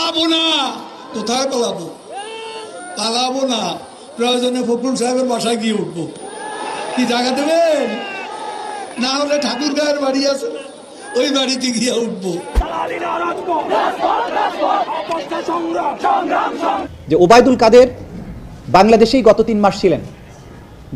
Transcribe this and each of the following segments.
পালাবো না। কোথায় পালাবো? পালাবো না, প্রয়োজনে ফখরুল সাহেবের বাসায় গিয়ে উঠবো। কি জায়গা দেবেন? না হলে ঠাকুর গায়ের বাড়ি আছে, ওই বাড়িতে গিয়ে উঠবো। যে ওবায়দুল কাদের বাংলাদেশেই গত 3 মাস ছিলেন,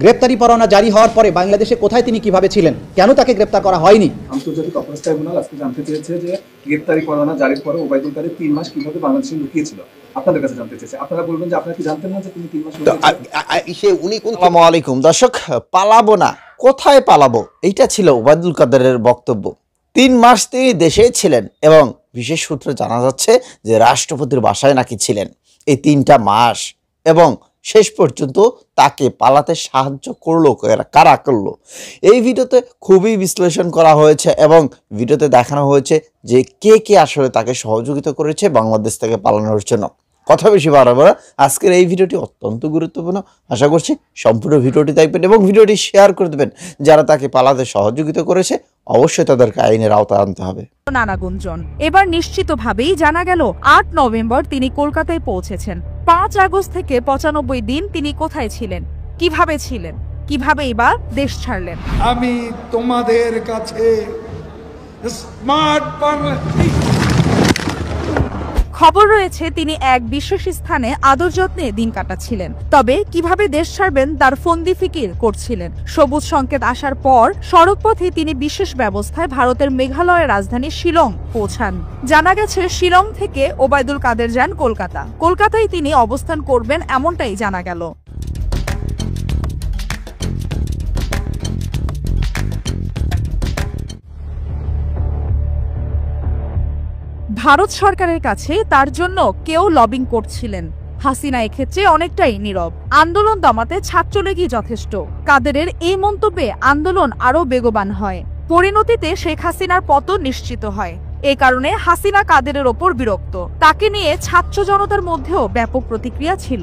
গ্রেপ্তারি পরোয়ানা জারি হওয়ার পরে বাংলাদেশে কোথায় তিনি কিভাবে ছিলেন, কেন তাকে গ্রেপ্তার করা হয়নি? আন্তর্জাতিক অপরাধ ট্রাইব্যুনাল আজকে জানতে চেয়েছে যে গ্রেপ্তারি পরোয়ানা জারির পরে ওবায়দুল কাদের 3 মাস কিভাবে বাংলাদেশে লুকিয়েছিল, আপনাদের কাছে জানতে চেয়েছে। আপনারা বলবেন যে আপনারা কি জানতেন না যে তিনি 3 মাস আসসালামু আলাইকুম দর্শক, পালাবো না, কোথায় পালাবো, এইটা ছিল ওবায়দুল কাদেরের বক্তব্য। 3 মাস তিনি দেশে ছিলেন এবং বিশেষ সূত্রে জানা যাচ্ছে যে রাষ্ট্রপতির বাসায় নাকি ছিলেন এই 3টা মাস, এবং শেষ পর্যন্ত তাকে পালাতে সাহায্য করলো কারা করলো, এই ভিডিওতে খুবই বিশ্লেষণ করা হয়েছে এবং ভিডিওতে দেখানো হয়েছে যে কে কে আসলে তাকে সহযোগিতা করেছে বাংলাদেশ থেকে পালানোর জন্য। কথা বেশি বাড়াবো না, আজকের এই ভিডিওটি অত্যন্ত গুরুত্বপূর্ণ। আশা করছি সম্পূর্ণ ভিডিওটি দেখবেন এবং ভিডিওটি শেয়ার করে দেবেন। যারা তাকে পালাতে সহযোগিতা করেছে অবশ্যই তাদেরকে আইনের আওতায় আনতে হবে। নানা গুঞ্জন এবার নিশ্চিতভাবেই জানা গেল 8 নভেম্বর তিনি কলকাতায় পৌঁছেছেন। 5 আগস্ট থেকে 95 দিন তিনি কোথায় ছিলেন, কিভাবে ছিলেন, কিভাবে এবার দেশ ছাড়লেন। আমি তোমাদের কাছে স্মার্ট বাংলাদেশ। খবর রয়েছে তিনি এক বিশেষ স্থানে আদর যত্নে দিন কাটাচ্ছিলেন, তবে কিভাবে দেশ ছাড়বেন তার ফন্দি ফিকির করছিলেন। সবুজ সংকেত আসার পর সড়কপথে তিনি বিশেষ ব্যবস্থায় ভারতের মেঘালয়ের রাজধানী শিলং পৌঁছান। জানা গেছে শিলং থেকে ওবায়দুল কাদের যান কলকাতা, কলকাতায় তিনি অবস্থান করবেন এমনটাই জানা গেল। ভারত সরকারের কাছে তার জন্য কেউ লবিং করছিলেন। হাসিনা এক্ষেত্রে অনেকটাই নীরব। আন্দোলন দমাতে ছাত্রলীগই যথেষ্ট। কাদেরের এই মন্তব্যে আন্দোলন আরো বেগবান হয়। পরিণতিতে শেখ হাসিনার পতন নিশ্চিত হয়। এই কারণে হাসিনা কাদেরের ওপর বিরক্ত। তাকে নিয়ে ছাত্র জনতার মধ্যেও ব্যাপক প্রতিক্রিয়া ছিল।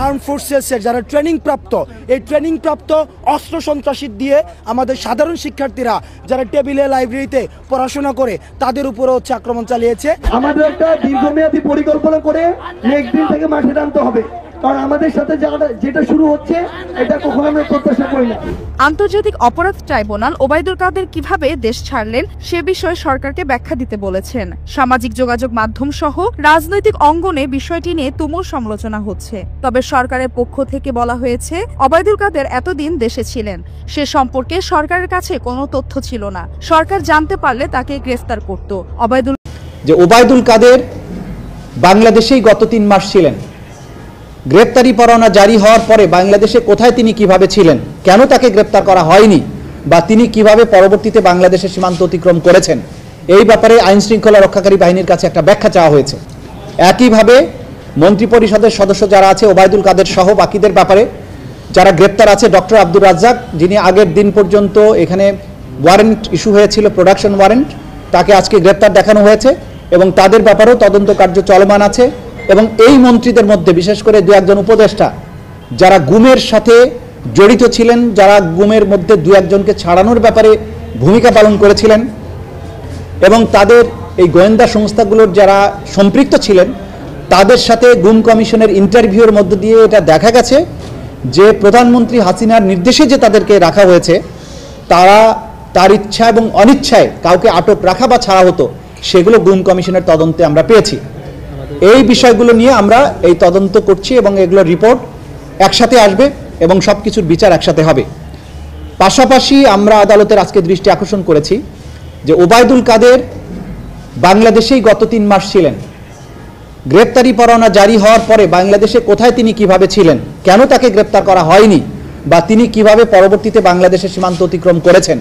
আর্ম ফোর্সেসের যারা ট্রেনিং প্রাপ্ত, এই ট্রেনিং প্রাপ্ত অস্ত্র সন্ত্রাসী দিয়ে আমাদের সাধারণ শিক্ষার্থীরা যারা টেবিলে লাইব্রেরিতে পড়াশোনা করে তাদের উপরে হচ্ছে আক্রমণ চালিয়েছে। আমাদের একটা দীর্ঘমেয়াদী পরিকল্পনা করে নেক্সট দিন থেকে মাঠে নামতে হবে, কারণ আমাদের সাথে যেটা শুরু হচ্ছে এটা কখনো আমরা প্রত্যাশা করি না। আন্তর্জাতিক অপরাধ ট্রাইব্যুনাল ওবায়দুল কাদের কিভাবে দেশ ছাড়লেন সে বিষয়ে সরকারকে ব্যাখ্যা দিতে বলেছেন। সামাজিক যোগাযোগ মাধ্যম সহ রাজনৈতিক অঙ্গনে বিষয়টি নিয়ে তুমুল সমালোচনা হচ্ছে। তবে সরকারের পক্ষ থেকে বলা হয়েছে ওবায়দুল কাদের এতদিন দেশে ছিলেন, সে সম্পর্কে সরকারের কাছে কোনো তথ্য ছিল না। সরকার জানতে পারলে তাকে গ্রেফতার করত। ওবায়দুল কাদের বাংলাদেশেই গত 3 মাস ছিলেন, গ্রেপ্তারি পরোয়ানা জারি হওয়ার পরে বাংলাদেশে কোথায় তিনি কিভাবে ছিলেন, কেন তাকে গ্রেপ্তার করা হয়নি, বা তিনি কিভাবে পরবর্তীতে বাংলাদেশের সীমান্ত অতিক্রম করেছেন, এই ব্যাপারে আইন শৃঙ্খলা রক্ষাকারী বাহিনীর কাছে একটা ব্যাখ্যা চাওয়া হয়েছে। একইভাবে মন্ত্রিপরিষদের সদস্য যারা আছে ওবায়দুল কাদের সহ বাকিদের ব্যাপারে যারা গ্রেপ্তার আছে, ডক্টর আব্দুর রাজ্জাক যিনি আগের দিন পর্যন্ত এখানে ওয়ারেন্ট ইস্যু হয়েছিল, প্রোডাকশন ওয়ারেন্ট, তাকে আজকে গ্রেপ্তার দেখানো হয়েছে এবং তাদের ব্যাপারেও তদন্ত কার্য চলমান আছে। এবং এই মন্ত্রীদের মধ্যে বিশেষ করে 2-1 উপদেষ্টা যারা গুমের সাথে জড়িত ছিলেন, যারা গুমের মধ্যে 2-1 জনকে ছাড়ানোর ব্যাপারে ভূমিকা পালন করেছিলেন এবং তাদের এই গোয়েন্দা সংস্থাগুলোর যারা সম্পৃক্ত ছিলেন, তাদের সাথে গুম কমিশনের ইন্টারভিউর মধ্য দিয়ে এটা দেখা গেছে যে প্রধানমন্ত্রী হাসিনার নির্দেশে যে তাদেরকে রাখা হয়েছে, তারা তার ইচ্ছা এবং অনিচ্ছায় কাউকে আটক রাখা বা ছাড়া হতো, সেগুলো গুম কমিশনের তদন্তে আমরা পেয়েছি। এই বিষয়গুলো নিয়ে আমরা এই তদন্ত করছি এবং এগুলোর রিপোর্ট একসাথে আসবে এবং সব কিছুর বিচার একসাথে হবে। পাশাপাশি আমরা আদালতের আজকে দৃষ্টি আকর্ষণ করেছি যে ওবায়দুল কাদের বাংলাদেশেই গত 3 মাস ছিলেন, গ্রেপ্তারি পরোয়ানা জারি হওয়ার পরে বাংলাদেশে কোথায় তিনি কিভাবে ছিলেন, কেন তাকে গ্রেপ্তার করা হয়নি, বা তিনি কিভাবে পরবর্তীতে বাংলাদেশের সীমান্ত অতিক্রম করেছেন,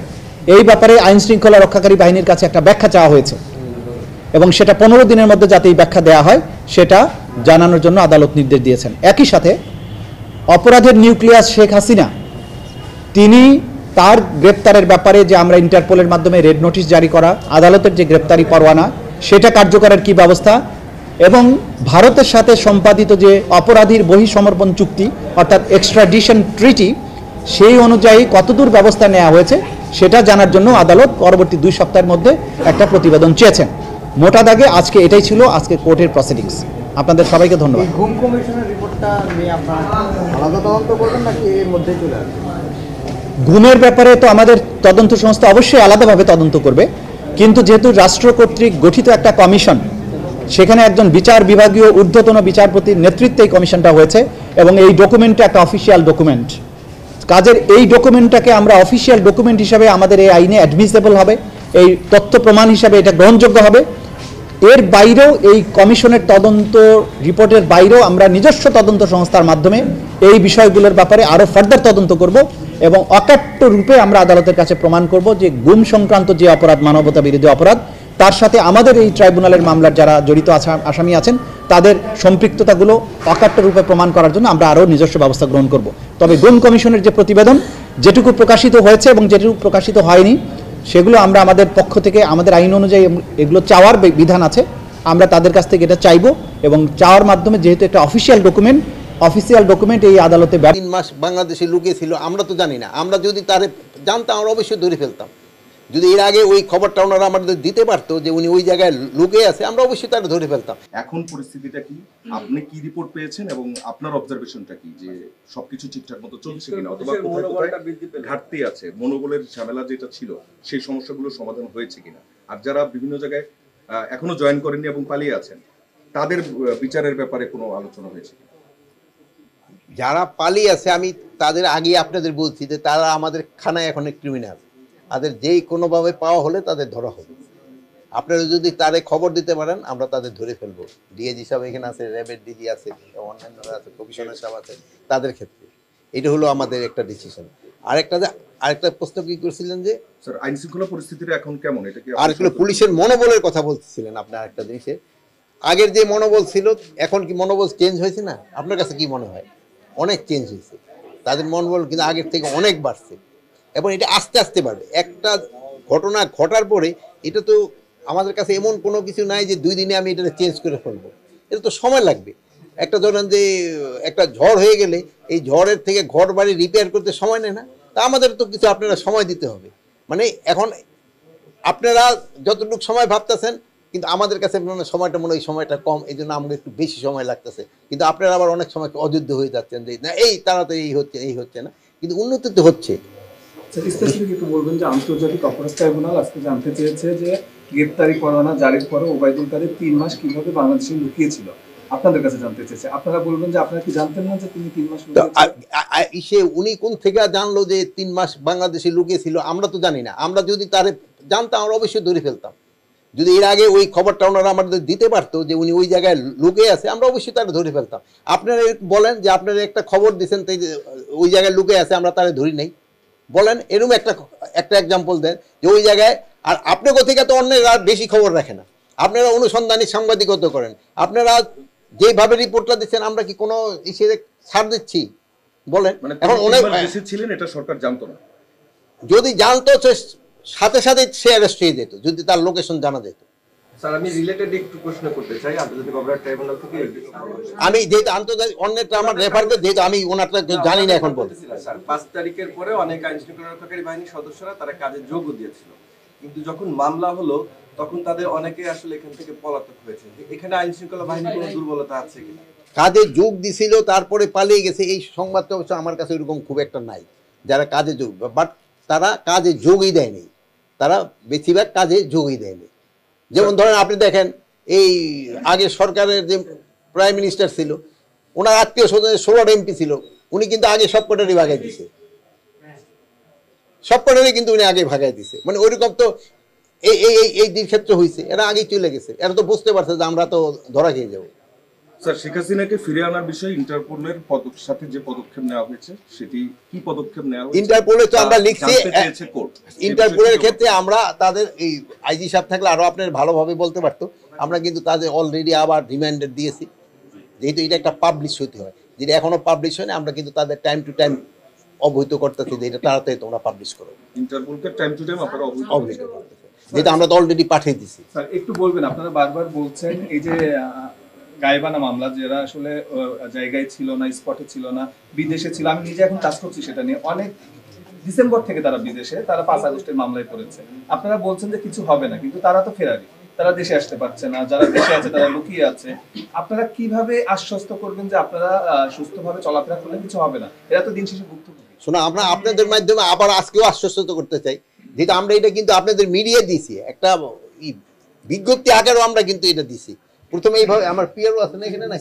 এই ব্যাপারে আইন শৃঙ্খলা রক্ষাকারী বাহিনীর কাছে একটা ব্যাখ্যা চাওয়া হয়েছে এবং সেটা 15 দিনের মধ্যে যাতে এই ব্যাখ্যা দেওয়া হয় সেটা জানানোর জন্য আদালত নির্দেশ দিয়েছেন। একই সাথে অপরাধের নিউক্লিয়াস শেখ হাসিনা, তিনি তার গ্রেপ্তারের ব্যাপারে যে আমরা ইন্টারপোলের মাধ্যমে রেড নোটিশ জারি করা, আদালতের যে গ্রেপ্তারি পরোয়ানা সেটা কার্যকরের কি ব্যবস্থা, এবং ভারতের সাথে সম্পাদিত যে অপরাধীর বহিঃসমর্পণ চুক্তি অর্থাৎ এক্সট্রাডিশন ট্রিটি, সেই অনুযায়ী কতদূর ব্যবস্থা নেওয়া হয়েছে সেটা জানার জন্য আদালত পরবর্তী 2 সপ্তাহের মধ্যে একটা প্রতিবেদন চেয়েছেন। মোটা দাগে আজকে এটাই ছিল আজকে কোর্টের প্রসিডিংস। আপনাদের সবাইকে ধন্যবাদ। ঘুম কমিশনের রিপোর্টটা নিয়ে আপনারা আলাদা তদন্ত করবেন নাকি এর মধ্যে চলে আসবে? ঘুমের ব্যাপারে তো আমাদের তদন্ত সংস্থা অবশ্যই আলাদাভাবে তদন্ত করবে, কিন্তু যেহেতু রাষ্ট্র কর্তৃক গঠিত একটা কমিশন, সেখানে একজন বিচার বিভাগীয় ঊর্ধ্বতন বিচারপতির নেতৃত্বে এই কমিশনটা হয়েছে এবং এই ডকুমেন্টটা একটা অফিসিয়াল ডকুমেন্ট। কাজের এই ডকুমেন্টটাকে আমরা অফিসিয়াল ডকুমেন্ট হিসাবে আমাদের এই আইনে অ্যাডমিসেবল হবে, এই তথ্য প্রমাণ হিসাবে এটা গ্রহণযোগ্য হবে। এর বাইরেও এই কমিশনের তদন্ত রিপোর্টের বাইরেও আমরা নিজস্ব তদন্ত সংস্থার মাধ্যমে এই বিষয়গুলোর ব্যাপারে আরও ফার্দার তদন্ত করব এবং অকাট্য রূপে আমরা আদালতের কাছে প্রমাণ করব যে গুম সংক্রান্ত যে অপরাধ, মানবতা বিরোধী অপরাধ, তার সাথে আমাদের এই ট্রাইব্যুনালের মামলার যারা জড়িত আসামি আছেন তাদের সম্পৃক্ততাগুলো অকাট্য রূপে প্রমাণ করার জন্য আমরা আরও নিজস্ব ব্যবস্থা গ্রহণ করব। তবে গুম কমিশনের যে প্রতিবেদন যেটুকু প্রকাশিত হয়েছে এবং যেটুকু প্রকাশিত হয়নি সেগুলো আমরা আমাদের পক্ষ থেকে আমাদের আইন অনুযায়ী এগুলো চাওয়ার বিধান আছে, আমরা তাদের কাছ থেকে এটা চাইব এবং চাওয়ার মাধ্যমে যেহেতু একটা অফিসিয়াল ডকুমেন্ট এই আদালতে 3 মাস বাংলাদেশে লুকিয়ে ছিল আমরা তো জানি না। আমরা যদি তারে জানতাম আমরা অবশ্যই ধরে ফেলতাম। যদি এর আগে ওই খবরটা ওনারা আমাদের দিতে পারতো যে উনি ওই জায়গায় লুকিয়ে আছে, আমরা অবশ্যই তারে ধরে ফেলতাম। এখন পরিস্থিতিটা কি, আপনি কি রিপোর্ট পেয়েছেন এবং আপনার অবজারভেশনটা কি, যে সবকিছু ঠিকঠাক মতো চলছে কিনা, অথবা কোথায় ঘাটতি আছে, মনোবলের ঝামেলা যেটা ছিল সেই সমস্যাগুলো সমাধান হয়েছে কিনা, আর যারা বিভিন্ন জায়গায় এখনো জয়েন করেননি এবং পালিয়ে আছেন তাদের বিচারের ব্যাপারে কোনো আলোচনা হয়েছে কিনা? যারা পালিয়ে আছে আমি তাদের আগে আপনাদের বলছি যে তারা আমাদের খানায় এখন ক্রিমিনাল, তাদের যেই কোনোভাবে পাওয়া হলে তাদের ধরা হবে। আপনারা যদি তারে খবর দিতে পারেন আমরা তাদের ধরে ফেলবো। ডিএজি সাহেব এখানে আছে, র্যাবের ডিজি আছে, অন্যান্যরা আছে, কমিশনার সাহেব আছে, তাদের ক্ষেত্রে এটা হলো আমাদের একটা ডিসিশন। আরেকটা প্রশ্ন কি করছিলেন যে স্যার আইন শৃঙ্খলা পরিস্থিতিটা এখন কেমন, এটা কি আর পুলিশের মনোবলের কথা বলতেছিলেন আপনি? আরেকটা জিনিসে আগের যে মনোবল ছিল এখন কি মনোবল চেঞ্জ হয়েছে না? আপনার কাছে কি মনে হয়? অনেক চেঞ্জ হয়েছে, তাদের মনোবল কিন্তু আগের থেকে অনেক বাড়ছে এবং এটা আস্তে আস্তে বাড়বে। একটা ঘটনা ঘটার পরে এটা তো আমাদের কাছে এমন কোনো কিছু নাই যে 2 দিনে আমি এটা চেঞ্জ করে ফেলবো, এটা তো সময় লাগবে। একটা ধরেন যে একটা ঝড় হয়ে গেলে এই ঝড়ের থেকে ঘর বাড়ি রিপেয়ার করতে সময় নেয় না, তা আমাদের তো কিছু আপনারা সময় দিতে হবে। মানে এখন আপনারা যতটুকু সময় ভাবতেছেন কিন্তু আমাদের কাছে সময়টা মনে হয় সময়টা কম, এই জন্য আমাদের একটু বেশি সময় লাগতেছে। কিন্তু আপনারা আবার অনেক সময় অযোগ্য হয়ে যাচ্ছেন যে না এই তাড়াতাড়ি এই হচ্ছে না, কিন্তু উন্নতি তো হচ্ছে। স্পেসিফিক একটু বলবেন যে আন্তর্জাতিক অপরাধ ট্রাইব্যুনাল আজকে জানতে চেয়েছে যে গ্রেপ্তারি পরোয়ানা জারির পরে ওবায়দুল কাদের 3 মাস কিভাবে বাংলাদেশে লুকিয়েছিল, আপনাদের কাছে জানতে চেয়েছে। আপনারা বলবেন যে আপনারা কি জানতেন না যে তিনি 3 মাস লুকিয়েছিলেন? উনি কোন থেকে জানলো যে 3 মাস বাংলাদেশে লুকিয়েছিল? আমরা তো জানি না। আমরা যদি তারে জানতাম আমরা অবশ্যই ধরে ফেলতাম। যদি এর আগে ওই খবরটা ওনারা আমাদের দিতে পারতো যে উনি ওই জায়গায় লুকিয়ে আছে, আমরা অবশ্যই তারে ধরে ফেলতাম। আপনারা বলেন যে আপনারা একটা খবর দিচ্ছেন ওই জায়গায় লুকিয়ে আছে, আমরা তারে ধরি নাই, বলেন এরকম একটা এক্সাম্পল দেন যে ওই জায়গায়। আর আপনি কোথেকে তো অন্যের আর বেশি খবর রাখে না, আপনারা অনুসন্ধানী সাংবাদিকতা করেন, আপনারা যেভাবে রিপোর্টটা দিচ্ছেন আমরা কি কোনো ইসে ছাড় দিচ্ছি বলেন? এখন অনেক ছিলেন এটা সরকার জানতো না, যদি জানতো সাথে সাথে সে অ্যারেস্ট হয়ে যেত যদি তার লোকেশন জানা যেত। স্যার আমি রিলেটেড একটু প্রশ্ন করতে চাই আন্তর্জাতিক অপরাধ ট্রাইব্যুনাল থেকে। আমি যেহেতু আন্তর্জাতিক অন্যটা আমার রেফার করে যেহেতু আমি ওনারটা জানি না এখন বলতে। স্যার 5 তারিখের পরে অনেক আইন শৃঙ্খলা রক্ষাকারী বাহিনীর সদস্যরা তারা কাজে যোগও দিয়েছিল, কিন্তু যখন মামলা হলো তখন তাদের অনেকে আসলে এখান থেকে পলাতক হয়েছে। এখানে আইন শৃঙ্খলা বাহিনীর কোনো দুর্বলতা আছে কিনা? কাজে যোগ দিছিল তারপরে পালিয়ে গেছে এই সংবাদটা অবশ্য আমার কাছে এরকম খুব একটা নাই যারা কাজে যোগ, বাট তারা কাজে যোগই দেয়নি, তারা বেশিরভাগ কাজে যোগই দেয়নি। যেমন ধরেন আপনি দেখেন এই আগে সরকারের যে প্রাইম মিনিস্টার ছিল ওনার আত্মীয় স্বজনের 16টা এমপি ছিল, উনি কিন্তু আগে সব কটারই ভাগাই দিছে, সব কটারই কিন্তু উনি আগে ভাগাই দিছে। মানে ওইরকম তো এই দিন ক্ষেত্রে হয়েছে, এরা আগেই চলে গেছে, এরা তো বুঝতে পারছে যে আমরা তো ধরা খেয়ে যাবো। স্যার শেখ হাসিনাকে ফিরে আনার বিষয়ে ইন্টারপোলের সাথে যে পদক্ষেপ নেওয়া হয়েছে সেটি কি পদক্ষেপ নেওয়া হয়েছে? ইন্টারপোলে তো আমরা লিখছি, ইন্টারপোলের ক্ষেত্রে আমরা তাদের এই আইজি সাহেব থাকলে আরো আপনার ভালোভাবে বলতে পারতো, আমরা কিন্তু তাদের অলরেডি আবার রিমাইন্ডার দিয়েছি, যেহেতু এটা একটা পাবলিশ হতে হয়, যেটা এখনো পাবলিশ হয়নি আমরা কিন্তু তাদের টাইম টু টাইম অবহিত করতেছি যে এটা তাড়াতাড়ি তোমরা পাবলিশ করো। ইন্টারপোলকে টাইম টু টাইম আপনারা অবহিত করতেছি, যেটা আমরা তো অলরেডি পাঠিয়ে দিছি। স্যার একটু বলবেন, আপনারা বারবার বলছেন এই যে গায়েবানা মামলা যারা আসলে জায়গায় ছিল না, স্পটে ছিল না, বিদেশে ছিল, আমি নিজে এখন কাজ করছি সেটা নিয়ে, অনেক ডিসেম্বর থেকে তারা বিদেশে, তারা 5 আগস্টের মামলায় পড়েছে। আপনারা বলছেন যে কিছু হবে না, কিন্তু তারা তো ফেরারি, তারা দেশে আসতে পারছে না, যারা দেশে আছে তারা লুকিয়ে আছে। আপনারা কিভাবে আশ্বস্ত করবেন যে আপনারা সুস্থভাবে চলাফেরা করলে কিছু হবে না? এরা তো দিন শেষে ভুক্তভোগী। শোনো, আমরা আপনাদের মাধ্যমে আবার আজকেও আশ্বস্ত করতে চাই, যেটা আমরা এটা কিন্তু আপনাদের মিডিয়া দিছি, একটা বিজ্ঞপ্তি আকারেও আমরা কিন্তু এটা দিছি। প্রথমে এইভাবে আমার পিয়ারও আছে না এখানে, না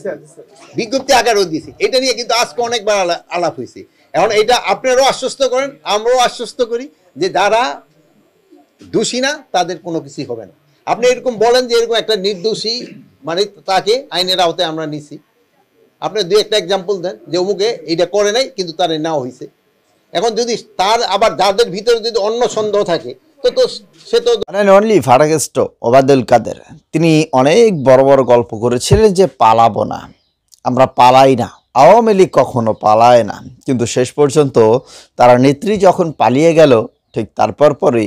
বিজ্ঞপ্তি আকারেও দিছি। এটা নিয়ে কিন্তু আজকে অনেকবার আলাপ হয়েছে। এখন এটা আপনারাও আশ্বস্ত করেন, আমরাও আশ্বস্ত করি যে যারা দোষী না তাদের কোনো কিছুই হবে না। আপনি এরকম বলেন যে এরকম একটা নির্দোষী মানে তাকে আইনের আওতায় আমরা নিছি, আপনি দুই একটা এক্সাম্পল দেন যে অমুকে এটা করে নাই কিন্তু তার নেওয়া হয়েছে। এখন যদি তার আবার যাদের ভিতরে যদি অন্য সন্দেহ থাকে তো সে তো অনলি ফারাগেস্ট ওবায়দুল কাদের তিনি অনেক বড় বড় গল্প করেছিলেন যে পালাবো না, আমরা পালাই না, আওয়ামী লীগ কখনো পালায় না। কিন্তু শেষ পর্যন্ত তারা নেত্রী যখন পালিয়ে গেল, ঠিক তারপর পরই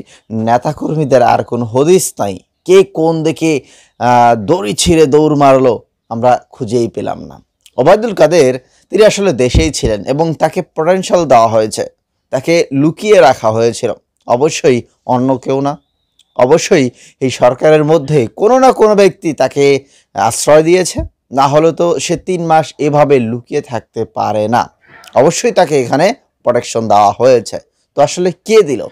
নেতাকর্মীদের আর কোনো হদিস নাই, কে কোন দিকে দড়ি ছিঁড়ে দৌড় মারলো আমরা খুঁজেই পেলাম না। ওবায়দুল কাদের তিনি আসলে দেশেই ছিলেন এবং তাকে পোটেনশিয়াল দেওয়া হয়েছে, তাকে লুকিয়ে রাখা হয়েছিল। অবশ্যই অন্য কেউ না, অবশ্যই এই সরকারের মধ্যে কোনো না কোনো ব্যক্তি তাকে আশ্রয় দিয়েছে, না হলে তো সে 3 মাস এভাবে লুকিয়ে থাকতে পারে না। অবশ্যই তাকে এখানে প্রোটেকশন দেওয়া হয়েছে। তো আসলে কে দিল?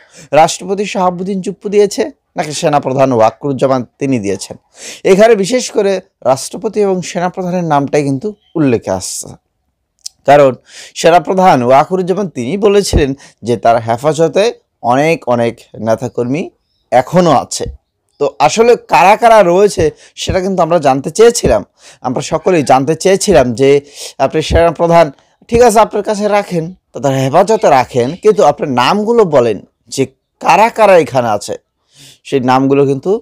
রাষ্ট্রপতি শাহাবুদ্দিন চুপ্পু দিয়েছে নাকি সেনাপ্রধান ওয়াকরুজ্জামান তিনি দিয়েছেন? এখানে বিশেষ করে রাষ্ট্রপতি এবং সেনাপ্রধানের নামটাই কিন্তু উল্লেখে আসছে, কারণ সেনাপ্রধান ওয়াকরুজ্জামান তিনি বলেছিলেন যে তার হেফাজতে অনেক অনেক নেতাকর্মী এখনও আছে। তো আসলে কারা কারা রয়েছে সেটা কিন্তু আমরা জানতে চেয়েছিলাম, আমরা সকলেই জানতে চেয়েছিলাম যে আপনি সেনাপ্রধান ঠিক আছে আপনার কাছে রাখেন, তাদের হেফাজতে রাখেন, কিন্তু আপনার নামগুলো বলেন যে কারা কারা এখানে আছে। সেই নামগুলো কিন্তু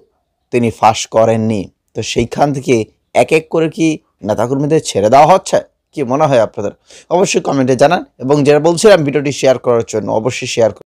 তিনি ফাঁস করেননি। তো সেইখান থেকে এক এক করে কি নেতাকর্মীদের ছেড়ে দেওয়া হচ্ছে? কি মনে হয় আপনাদের? অবশ্যই কমেন্টে জানান, এবং যারা বলছিলাম ভিডিওটি শেয়ার করার জন্য অবশ্যই শেয়ার